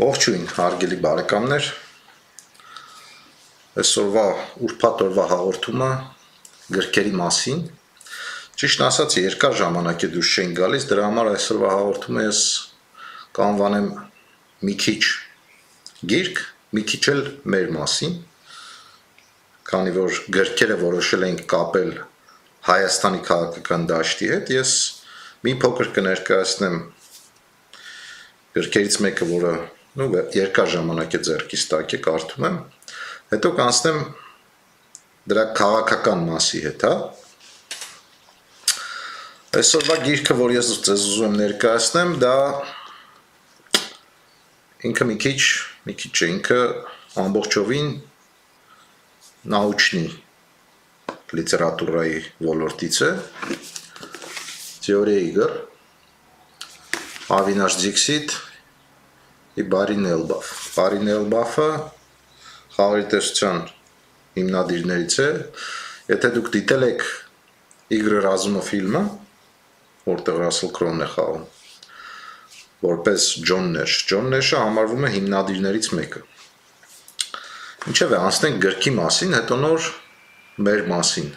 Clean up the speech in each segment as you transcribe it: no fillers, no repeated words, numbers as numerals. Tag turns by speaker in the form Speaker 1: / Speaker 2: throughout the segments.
Speaker 1: Ողջույն, հարգելի բարեկամներ, այսօրվա ուրբաթ օրվա հաղորդումը գրքերի մասին, ճիշտ ասած երկար ժամանակ է դուրս չեն գալիս, դրա համար այսօրվա հաղորդումը ես կանվանեմ մի քիչ գիրք, մի քիչ էլ մեր մասին, քանի որ գրքերը որոշել ենք կապել Հայաստանի քաղաքական դաշտի հետ, ես մի փոքր կներկայացնեմ գրքերից մեկը, որը երկար ժամանակ է ձեռքիս տակ է, կարդում եմ, հետո կանցնեմ դրա քաղաքական մասի հետ, Այսօրվա գիրքը, որ ես ձեզ ուզում եմ ներկայացնեմ, դա ինքը մի քիչ ինքը ամբողջովին նաուչնի լիտերատուրայի ոլորտից է, Теория игр, Ավինաշ Դիքսիտ и Բարի Նելբաֆ։ Բարի Նելբաֆը խաղերի տեսության հիմնադիրներից է, եթե դուք դիտել եք Իգրը Ռազումը ֆիլմը, որտեղ Ռասել Քրոուն է խաղում, որպես Ջոն Նեշը համարվում է հիմնադիրներից մեկը։ Ինչև է, անցնենք գրքի մասին, հետո նոր մեր մասին,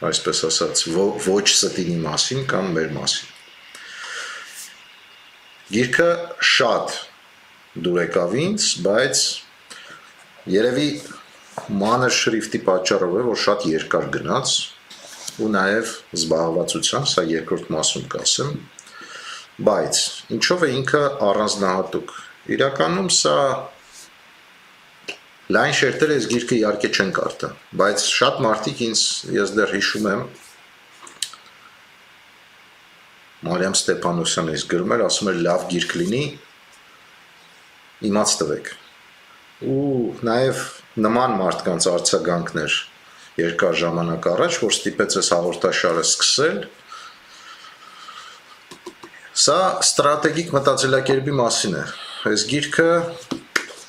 Speaker 1: այսպես ասած, ոչ ստինի մասին կամ մեր մասին։ Գիրքը շատ դուր եկավ ինձ, բայց երևի մանր շրիֆտի պատճառով է, որ շատ երկար գնաց ու նաև զբաղվածության, սա երկրորդ մասում կասեմ, բայց ինչով է ինքը առանձնահատուկ։ Իրականում սա լայն շերտերը ես գիրքը իհարկե չեն կարդա, բայց շատ մարդիկ ես դեռ հիշում եմ Մարիամ Ստեփանոսյանը գրում էր, ասում էր լավ գիրք լինի, իմաց տվեք։ Ու նաև նման մարդկանց արձագանքներ երկար ժամանակ առաջ, որ ստիպեց այս հաղորդաշարը սկսել, սա ստրատեգիկ մտածելակերպի մասին է։ Այս գիրքը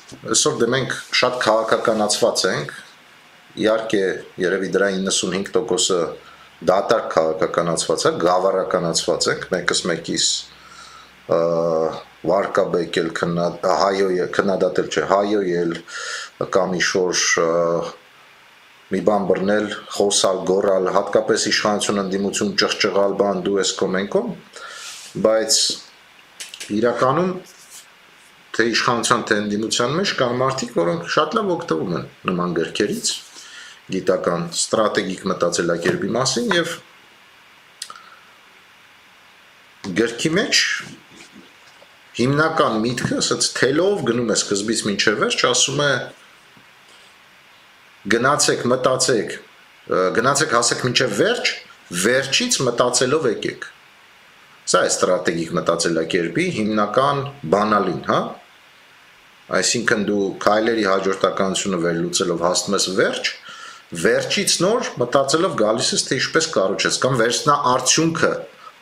Speaker 1: այսօր դե մենք շատ քաղաքականացված ենք, իհարկե երևի դրա 95%-ը դատարկ քաղաքականացված է, գավառականացված ենք, մեկս մեկիս վարկաբեկել, քննադատել չէ, հայոյել, կամ իշոր մի բան բռնել, խոսալ, գոռալ, հատկապես իշխանություն ընդդիմություն ճղճղալ բան դու ես կոմենկոմ, բայց իրականում թե իշխանության, թե ընդդիմության մեջ կան մարդիկ, որոնք շատ լավ օգտվում են նման գրքերից, գիտական ստրատեգիկ մտածելակերպի մասին եւ գրքի մեջ հիմնական միտքը, ասած թելով գնում է սկզբից մինչև վերջ, ասում է գնացեք, մտածեք, գնացեք հասեք մինչև վերջ, վերջից մտածելով եկեք։ Սա է ստրատեգիկ մտածելակերպի հիմնական բանալին, Այսինքն դու քայլերի հաջորդականությունը վերլուծելով հասնում ես վերջ, վերջից նոր մտածելով գալիս ես, թե ինչպես կառուցես, կամ վերջնաարդյունքը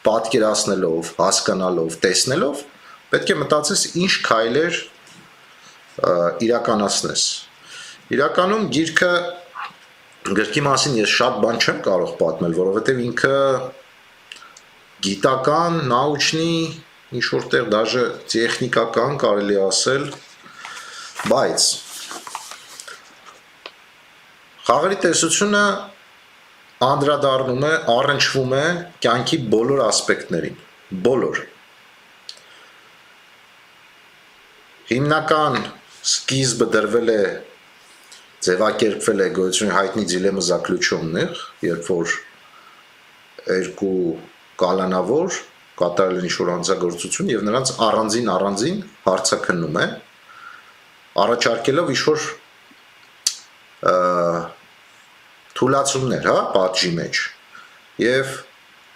Speaker 1: պատկերացնելով, հասկանալով, տեսնելով, պետք է մտածես ինչ քայլեր իրականացնես։ Իրականում գրքի մասին ես շատ բան չեմ կարող պատմել, որովհետև ինքը գիտական, նաուչնի, ինչ որտեղ դաժե տեխնիկական կարելի ասել, բայց խաղերի տեսությունը անդրադառնում է, առնչվում է կյանքի բոլոր ասպեկտներին, բոլոր։ Հիմնական սկիզբը դրվել է, ձևակերպվել է գոյությունի հայտնի դիլեմա заключенных, երբ որ երկու կալանավոր կատարել են ինչ-որ հանցագործություն եւ նրանց առանձին հարցաքննում է, առաջարկելով ինչ-որ թուլացումներ, պատժի մեջ, եւ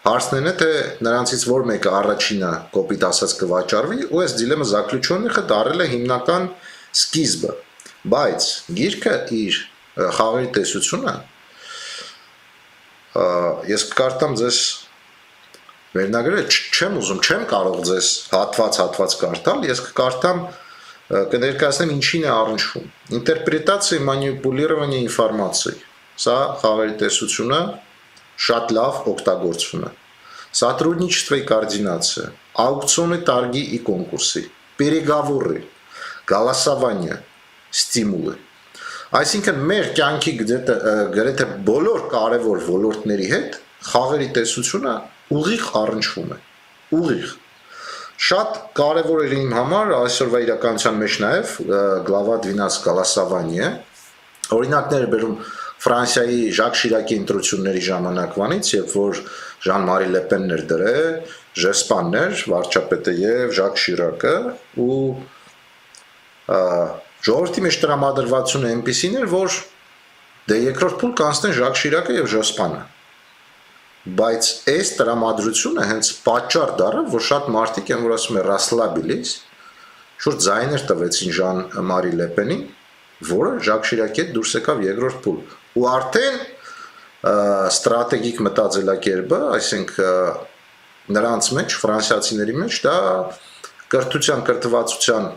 Speaker 1: հարցնեն է, թե նրանցից որ մեկը առաջինը կոպիտ ասած կվաճառվի, ու այս դիլեմա заключенных-ը դարել է հիմնական սկիզբը, բայց գիրքը իր խաղերի տեսությունը ես կկարդամ ձեզ վերնագրերը, չեմ կարող ձեզ հատված կարդալ, ես կկարդամ կներկայացնեմ ինչին է առնչվում։ Ինտերպրետացիա մանիպուլирование ինֆորմացիայի։ Սա խաղերի տեսությունը շատ լավ օգտագործվում է։ Сотрудничество и координация, аукционы, торги и конкурсы, переговоры, գալասավանյա ստիմուլը։ Այսինքն մեր կյանքի գրեթե բոլոր կարևոր ոլորտների հետ խաղերի տեսությունը ուղիղ առնչվում է, ուղիղ։ Շատ կարևոր էր իմ համար այսօրվա իրականության մեջ նաև Glava 12 գալասավանյա, օրինակներ բերում Ֆրանսիայի Ժակ Շիրակի ընտրությունների ժամանակվանից, երբ որ Ժան-Մարի Լեպենն էր դրել, Ժեսպանն էր, վարչապետը եւ Ժակ Շիրակը ու ժողովրդի մեջ տրամադրվածությունը այնպիսին էր, որ դե երկրորդ փուլ կանցնեն Ժակ Շիրակը եւ Ժոսպանը։ Բայց այս տրամադրությունը հենց պատճառ դառավ, որ շատ մարդիկ են, որ ասում են ռասլաբիլից, շուրջ ձայներ տվեցին Ժան-Մարի Լեպենին, որը Ժակ Շիրակի հետ դուրս եկավ երկրորդ փուլ։ Ու արդեն ստրատեգիկ մտածելակերպը, այսինքն նրանց մեջ, ֆրանսիացիների մեջ դա կրթության, կրթվածության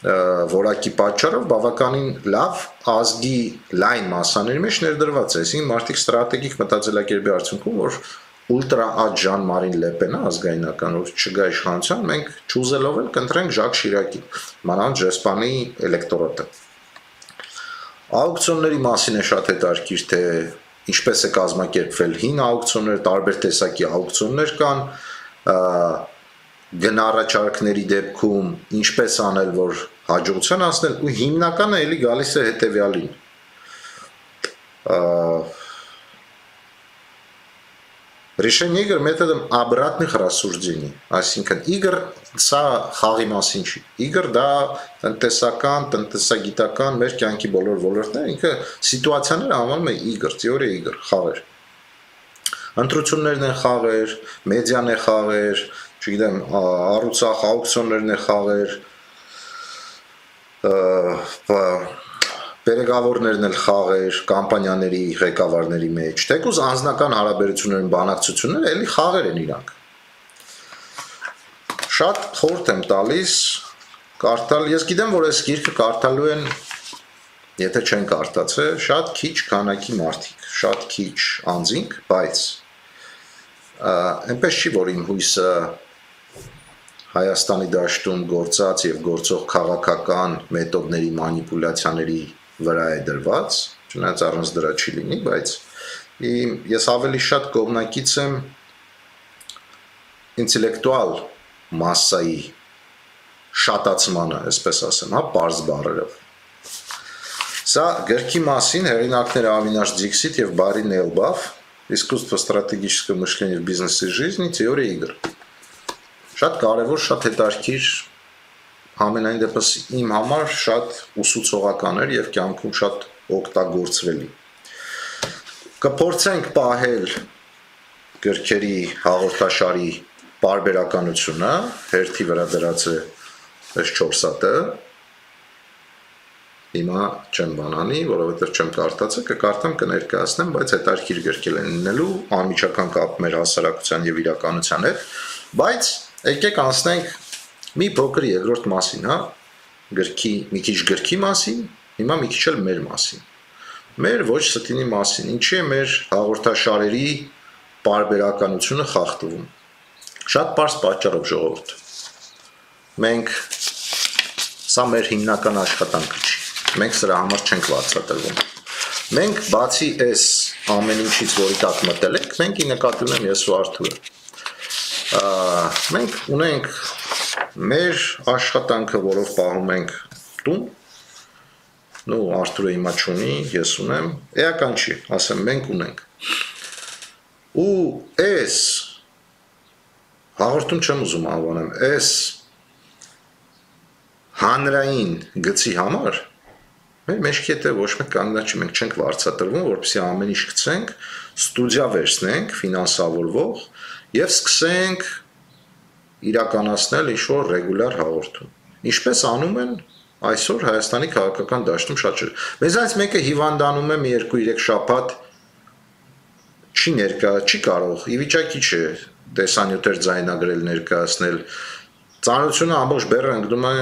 Speaker 1: որակի պատճառով բավականին լավ ազգի լայն մասաների մեջ ներդրված է, այսինքն մարդիկ ստրատեգիկ մտածելակերպի արդյունքում, որ ուլտրա աջ Ժան-Մարին Լեպենը ազգայնական որ չգա իշխանության, մենք չուզելով էլ կընտրենք Ժակ Շիրակին, մանավանդ Ժեսպանի էլեկտորատը։ Աուկցիոնների մասին է շատ հետաքրքիր, թե ինչպես է կազմակերպվել հին աուկցիոններ, տարբեր տեսակի աուկցիոններ կան, գնառաճառքների դեպքում ինչպես անել, որ հաջողության հասնել ու հիմնականը էլի գալիս է հետևյալին։ Решение игр методом обратных рассуждений, այսինքն игр սա խաղի մասին չի, игр դա տնտեսական, տնտեսագիտական մեր կյանքի բոլոր ոլորտները, ինքը սիտուացիաները անվանում է игр, թեորիա игр, խաղեր։ Ընտրություններն են խաղեր, մեդիան է խաղեր, չգիտեմ, առուցախ աուկցիոններն է խաղեր, Բերեգավորներն էլ խաղեր, կամպանիաների ղեկավարների մեջ, թեկուզ անձնական հարաբերություններն բանակցությունները էլի խաղեր են իրանք։ Շատ խորհուրդ եմ տալիս կարդալ, ես գիտեմ, որ այս գիրքը կարդալու են, եթե չեն կարդացել, շատ քիչ քանակի մարդիկ, շատ քիչ անձինք, բայց այնպես չի, որ իմ հույսը Հայաստանի դաշտում գործած եւ գործող քաղաքական մեթոդների մանիպուլյացիաների վրա է դրված, չնայած առանց դրա չի լինի, բայց ես ավելի շատ կողմնակից եմ ինտելեկտուալ մասսայի շատացմանը, այսպես ասեմ, հա, պարզ բառերով։ Սա գրքի մասին հեղինակները Ավինաշ Դիքսիտ եւ Բարի Նելբաֆ, Искусство стратегического мышления в бизнесе и жизни, теория игр։ Շատ կարևոր, շատ հետաքրքիր, ամենայն դեպս իմ համար շատ ուսուցողական էր եւ կյանքում շատ օգտագործվելի։ Կփորձենք պահել գրքերի հաղորդաշարի պարբերականությունը, հերթի վրա դրած է այս 4 հատը։ Հիմա չեմ բանանի, որովհետեւ չեմ կարդացել, կկարդամ, կներկայացնեմ, բայց հետաքրքիր գրքեր են լինելու, անմիջական կապ մեր հասարակության եւ իրականության հետ, բայց եկեք անցնենք մի փոքր երկրորդ մասին, հա, գրքի, մի քիչ գրքի մասին, հիմա մի քիչ էլ մեր մասին։ Մեր ոչ ստինի մասին, ինչի է մեր հաղորդաշարերի պարբերականությունը խախտվում։ Շատ պարզ պատճառով ժողովուրդ։ Մենք սա մեր հիմնական աշխատանքը չի։ Մենք սրա համար չենք վարձատրվում։ Մենք բացի այս ամեն ինչից, որի տակ մտել ենք, մենք ի նկատի ունեմ ես ու Արթուրը։ Մենք ունենք մեր աշխատանքը, որով պահում ենք տուն, նու Արթուրը հիմա չունի, ես ունեմ, էական չի, ասեմ, մենք ունենք։ Ու այս հաղորդում չեմ ուզում անվանեմ, այս հանրային գծի համար մեր մեջքի հետ ոչ մեկ կանգնած չի, մենք չենք վարձատրվում, որպեսզի ամեն ինչ գցենք, ստուդիա վերցնենք, ֆինանսավորվող եւ սկսենք իրականացնել ինչ-որ ռեգուլար հաղորդում։ Ինչպես անում են այսօր Հայաստանի քաղաքական դաշտում շատ շուտ։ Մեզանից մեկը հիվանդանում է մի 2-3 շաբաթ չի կարող, ի վիճակի չէ տեսանյութեր ձայնագրել ներկայացնել։ Ծանրությունը ամբողջ բեռը ընկնում է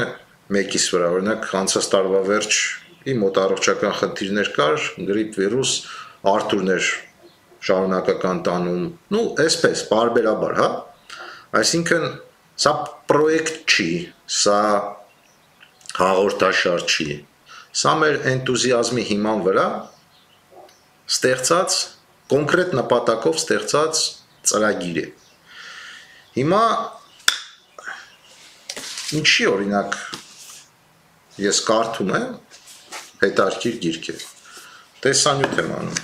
Speaker 1: մեկիս վրա, օրինակ անցած տարվա վերջ իմ մոտ առողջական խնդիրներ կար, գրիպ վիրուս, Արթուրներ շարունակական տանում, նու այսպես, բարբերաբար, հա, այսինքն սա պրոյեկտ չի, սա հաղորդաշար չի։ Սա մեր էնտուզիազմի հիման վրա ստեղծած, կոնկրետ նպատակով ստեղծած ծրագիր է։ Հիմա ինչի օրինակ ես կարդում եմ հետարքիր գիրք է, տեսանյութ եմ անում,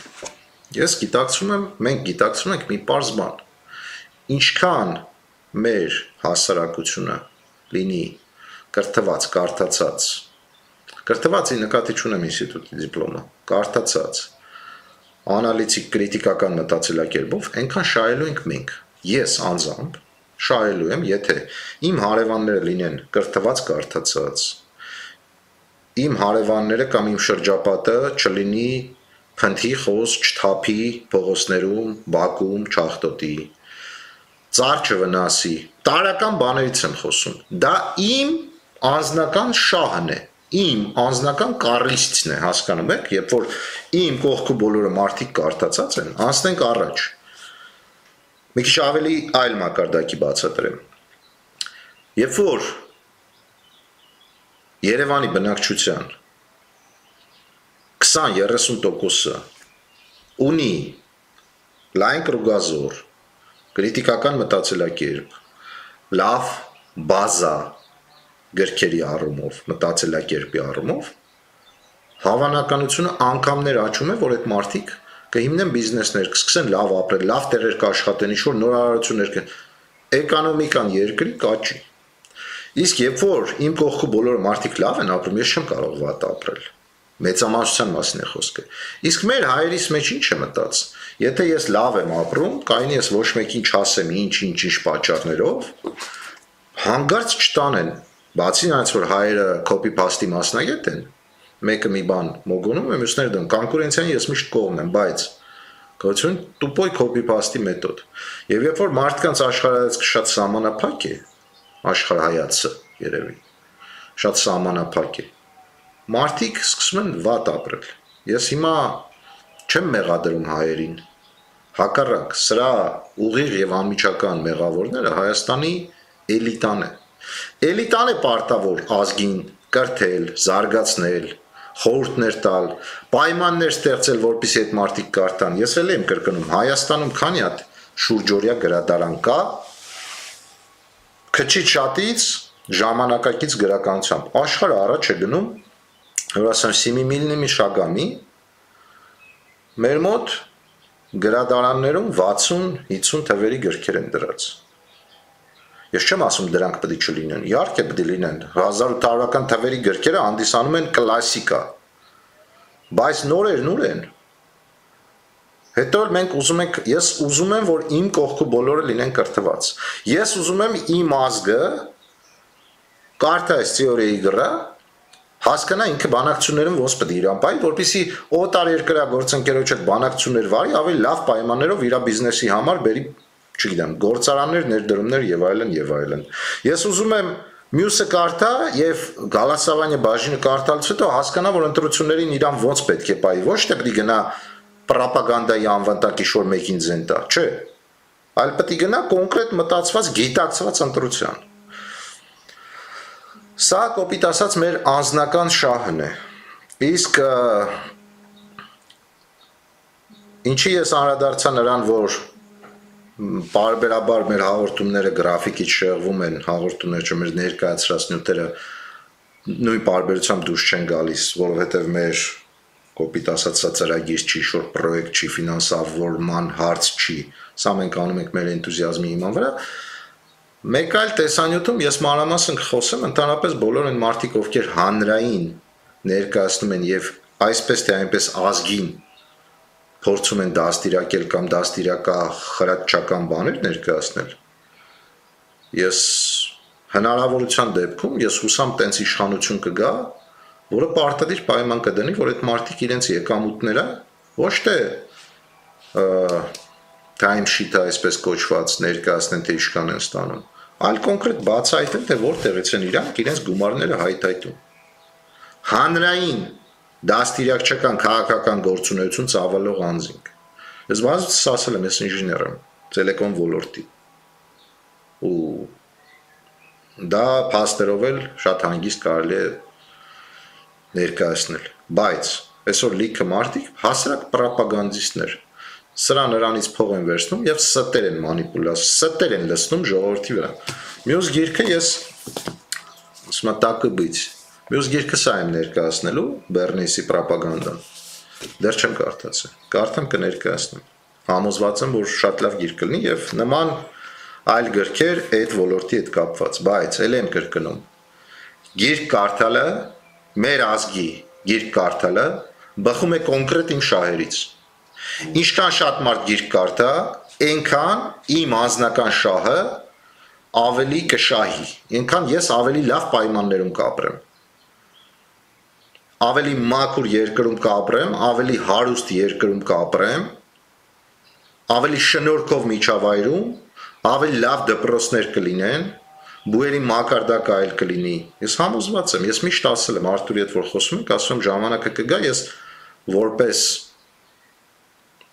Speaker 1: մենք գիտակցում ենք մի պարզ բան, ինչքան մեր հասարակությունը լինի կրթված, կարդացած, կրթվածի նկատի չունեմ ինստիտուտի դիպլոմը, կարդացած, անալիտիկ կրիտիկական մտածելակերպով, այնքան շահելու ենք մենք, ես անձամբ շահելու եմ, եթե իմ հարևանները լինեն կրթված, կարդացած, իմ հարևանները կամ իմ շրջապատը չլինի փնթի խոս, չթափի փողոցներում, բակում, չախտոտի, ծառ չվնասի, տարական բաներից եմ խոսում, դա իմ անձնական շահն է, իմ անձնական կառիցն է, հասկանում եք, երբ որ իմ կողքը բոլորը մարդիկ կարդացած են, անցնենք առաջ, մի քիչ ավելի այլ մակարդակի բացատրեմ, երբ որ Երևանի բնակչության 20-30%-ը ունի լայն կրուգազոր, կրիտիկական մտածելակերպ, լավ բազա գրքերի առումով, մտածելակերպի առումով, հավանականությունը անգամներ աճում է, որ այդ մարդիկ կհիմնեն բիզնեսներ, կսկսեն լավ ապրել, լավ տեղեր կաշխատեն, ինչ-որ նորարարություններ կան, էկոնոմիկան երկրի կաճի։ Իսկ երբ որ իմ կողքը բոլորը մարդիկ լավ են ապրում, ես չեմ կարող վատ ապրել։ Մեծամասնության մասին է խոսքը։ Իսկ մեր հայերիս մեջ ինչ է մտած։ Եթե ես լավ եմ ապրում, կայնի ես ոչ մեկին չասեմ ինչ պատճառներով, հանգարց չտանեն, բացի նրանից, որ հայերը copy-paste-ի մասնագետ են, մեկը մի բան մոգոնում է, մյուսները դնում, կոնկուրենցիան ես միշտ կողմն եմ, բայց գոյություն տուպոյ copy-paste-ի մեթոդ։ Եվ երբ որ մարդկանց աշխարհայացքը շատ սահմանափակ է, աշխարհայացը երևի, շատ սահմանափակ է, մարդիկ սկսում են վատ ապրել։ Ես հիմա չեմ մեղադրում հայերին, հակառակ, սրա ուղիղ եւ անմիջական մեղավորները Հայաստանի էլիտան է։ Էլիտան է պարտավոր ազգին կրթել, զարգացնել, խորհուրդներ տալ, պայմաններ ստեղծել, որպեսզի այդ մարդիկ կարդան։ Ես էլ եմ կրկնում, Հայաստանում քանի հատ շուրջօրյա գրադարան կա, քչի շատից ժամանակակից գրականությամբ։ Աշխարհը առաջ է գնում, որ ասեմ Սիմիմիլնի շագամի, մեր մոտ գրադարաններում 60-50 թվերի գրքեր են դրած։ Ես չեմ ասում դրանք պետք է չլինեն, իհարկե պետք է լինեն, 1800-ական թվերի գրքերը հանդիսանում են կլասիկա, բայց նորերն ուր են։ Հետո մենք ուզում ենք, ես ուզում եմ, որ իմ կողքը բոլորը լինեն կրթված։ Ես ուզում եմ իմ ազգը կարդա այս թեորիայի գրը, հասկանա ինքը բանակցություններում ոնց պետք է իրան բայ, որպեսզի օտար երկրյա գործընկերոջ հետ բանակցություններ վարի, ավելի լավ պայմաններով իր բիզնեսի համար բերի, չգիտեմ, գործարաններ, ներդրումներ եւ այլն եւ այլն։ Ես ուզում եմ մյուսը կարդա եւ Գալասավանի բաժինը կարդալուց հետո հասկանա, որ ընտրություններին իրան ոնց պետք է բայ, ոչ թե պետք է գնա պրոպագանդայի անվտանգ իշոր մեկին ձեն տա, չէ։ Այլ պետք է գնա կոնկրետ մտածված, գիտակցված ընտրության։ Սա կոպիտ ասած մեր անձնական շահն է։ Իսկ ինչի ես անդրադարձա նրան, որ բարբերաբար մեր հաղորդումները գրաֆիկից շեղվում են, հաղորդումները մեր ներկայացրած նյութերը նույն բարբերությամբ դուրս չեն գալիս, որովհետև մեր կոպիտ ասած ծրագիր չի, շոր պրոյեկտ չի, ֆինանսավորման հարց չի, սա մենք անում ենք մեր էնտուզիազմի հիման վրա։ Մեկ այլ տեսանյութում ես մանրամասն կխոսեմ ընդհանրապես բոլոր այն մարդիկ, ովքեր հանրային ներկայացնում են եւ այսպես թե այնպես ազգին փորձում են դաստիարակել կամ դաստիարակախրատչական բաներ ներկայացնել։ Ես հնարավորության դեպքում ես հուսամ տենց իշխանություն կգա, որը պարտադիր պայման կդնի, որ այդ մարդիկ իրենց եկամուտները ոչ թե time sheet-ը այսպես կոչված ներկայացնեն, թե ինչքան են ստանում, այլ կոնկրետ բացահայտեն, թե որտեղից են իրանք իրենց գումարները հայթայթում։ Հանրային դաստիարակչական քաղաքական գործունեություն ծավալող անձինք։ Ես բազմիցս ասել եմ, ես ինժեներ եմ, տելեկոմ ոլորտի։ Ու դա փաստերով էլ շատ հանգիստ կարելի է ներկայացնել, բայց այսօր լիքը մարդիկ հասարակ պրոպագանդիստներ, սրա նրանից փող են վերցնում եւ ստեր են մանիպուլացնում, ստեր են լցնում ժողովրդի վրա։ Մյուս գիրքը ես սմտակը բից։ Մյուս գիրքը սա եմ ներկայացնելու Բեռնիսի պրոպագանդան։ Դեռ չեմ կարդացել։ Կարդամ կներկայացնեմ։ Համոզված եմ, որ շատ լավ գիրք կլինի եւ նման այլ գրքեր այդ ոլորտի հետ կապված, բայց ել եմ կրկնում։ Գիրք կարդալը, մեր ազգի գիրք կարդալը բխում է կոնկրետ իմ շահերից։ Ինչքան շատ մարդ գիրք կարդա, այնքան իմ անձնական շահը ավելի կշահի, այնքան ես ավելի լավ պայմաններում կապրեմ։ Ավելի մաքուր երկրում կապրեմ, ավելի հարուստ երկրում կապրեմ, ավելի շնորհքով միջավայրում, ավելի լավ դպրոցներ կլինեն, բուերի մակարդակը այլ կլինի։ Ես համոզված եմ, ես միշտ ասել եմ Արտուրի հետ որ խոսում ենք, ասում եմ ժամանակը կգա, ես որպես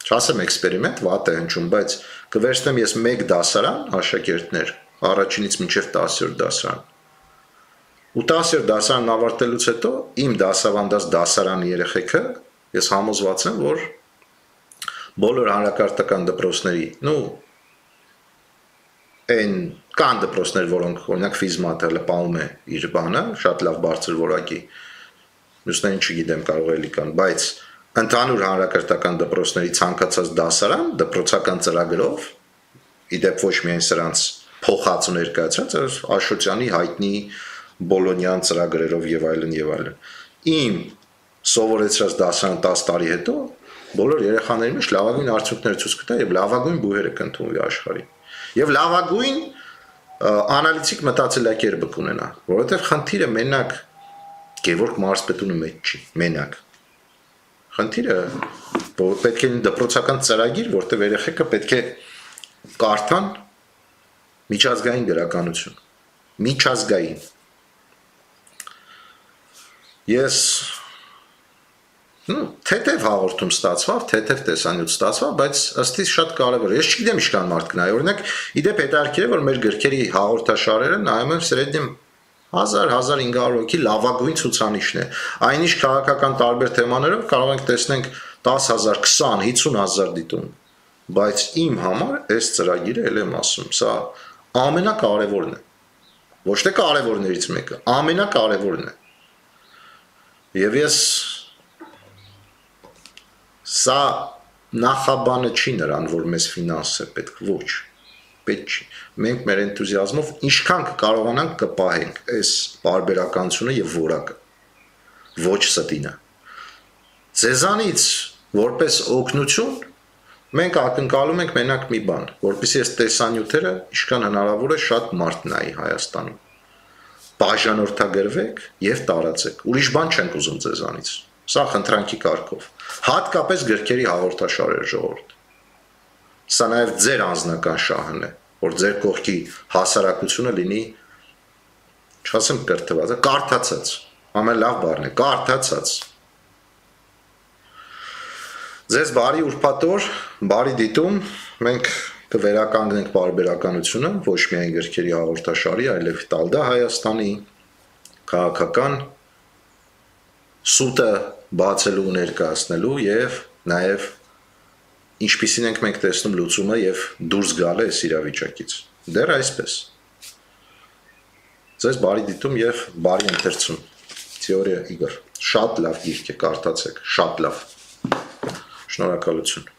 Speaker 1: չասեմ էքսպերիմենտ, վատ է հնչում, բայց կվերցնեմ ես մեկ դասարան աշակերտներ, առաջինից մինչև 10-րդ դասարան։ Ու 10-րդ դասարանն ավարտելուց հետո իմ դասավանդած դասարանի երեխեքը ես համոզված եմ, որ բոլոր հանրակրթական դպրոցների, այն կան դպրոցներ, որոնք օրինակ ֆիզմաթը լպանում է իր բանը, շատ լավ բարձր որակի, մյուսներին չգիտեմ կարող էլի կան, բայց ընդհանուր հանրակրթական դպրոցների ցանկացած դասարան դպրոցական ծրագրով, իդեպ ոչ միայն սրանց փոխած ու ներկայացած, Աշոտյանի հայտնի Բոլոնյան ծրագրերով եւ այլն եւ այլն։ Իմ սովորեցրած դասարան 10 տարի հետո բոլոր երեխաների մեջ լավագույն արդյունքները ցույց կտա եւ լավագույն բուհերը կընդունվի աշխարհին։ Եվ լավագույն անալիտիկ մտածելակերպը կունենա, որովհետեւ խնդիրը մենակ Գևորգ Մարզպետունի մեջ չի, մենակ։ Խնդիրը պետք է դպրոցական ծրագիր, որտեղ երեխեքը պետք է կարդան միջազգային գրականություն, միջազգային։ Ես թեթև հաղորդում ստացվավ, թեթև տեսանյութ ստացվավ, բայց ըստ իս շատ կարևոր է։ Ես չգիտեմ ինչքան մարդ կնայի, օրինակ, իդեպ հետաքրքիր է, որ մեր գրքերի հաղորդաշարերը նայում եմ սրեդիմ 1000-1500 հոգի լավագույն ցուցանիշն է։ Այնիշ քաղաքական տարբեր թեմաներով կարող ենք տեսնենք 10,000, 20, 50,000 դիտում։ Բայց իմ համար այս ծրագիրը ել եմ ասում, սա ամենակարևորն է։ Ոչ թե կարևորներից մեկը, ամենակարևորն է։ Եվ ես սա նախաբանը չի նրան, որ մեզ ֆինանս է պետք, ոչ, պետք չի։ Մենք մեր էնտուզիազմով ինչքան կկարողանանք կպահենք այս պարբերականությունը եւ որակը, ոչ ստինը։ Ձեզանից որպես օգնություն մենք ակնկալում ենք մենակ մի բան, որպեսզի այս տեսանյութերը ինչքան հնարավոր է շատ մարդ նայի Հայաստանում։ Բաժանորդագրվեք եւ տարածեք։ Ուրիշ բան չենք ուզում ձեզանից։ Սա խնդրանքի կարգով։ Հատկապես գրքերի հաղորդաշարեր ժողովուրդ։ Սա նաեւ ձեր անձնական շահն է, որ ձեր կողքի հասարակությունը լինի, չասեմ կրթված, կարդացած։ Ամեն լավ բառն է, կարդացած։ Ձեզ բարի ուրբաթ օր, բարի դիտում, մենք կվերականգնենք պարբերականությունը, ոչ միայն գրքերի հաղորդաշարի, այլև տալդա Հայաստանի քաղաքական սուտը բացելու ու ներկայացնելու եւ նաեւ ինչպիսին ենք մենք տեսնում լուծումը եւ դուրս գալը այս իրավիճակից։ Դեռ այսպես։ Ձեզ բարի դիտում եւ բարի ընթերցում։ Թեորիա Իգոր։ Շատ լավ գիրք է, կարդացեք, շատ լավ։ Շնորհակալություն։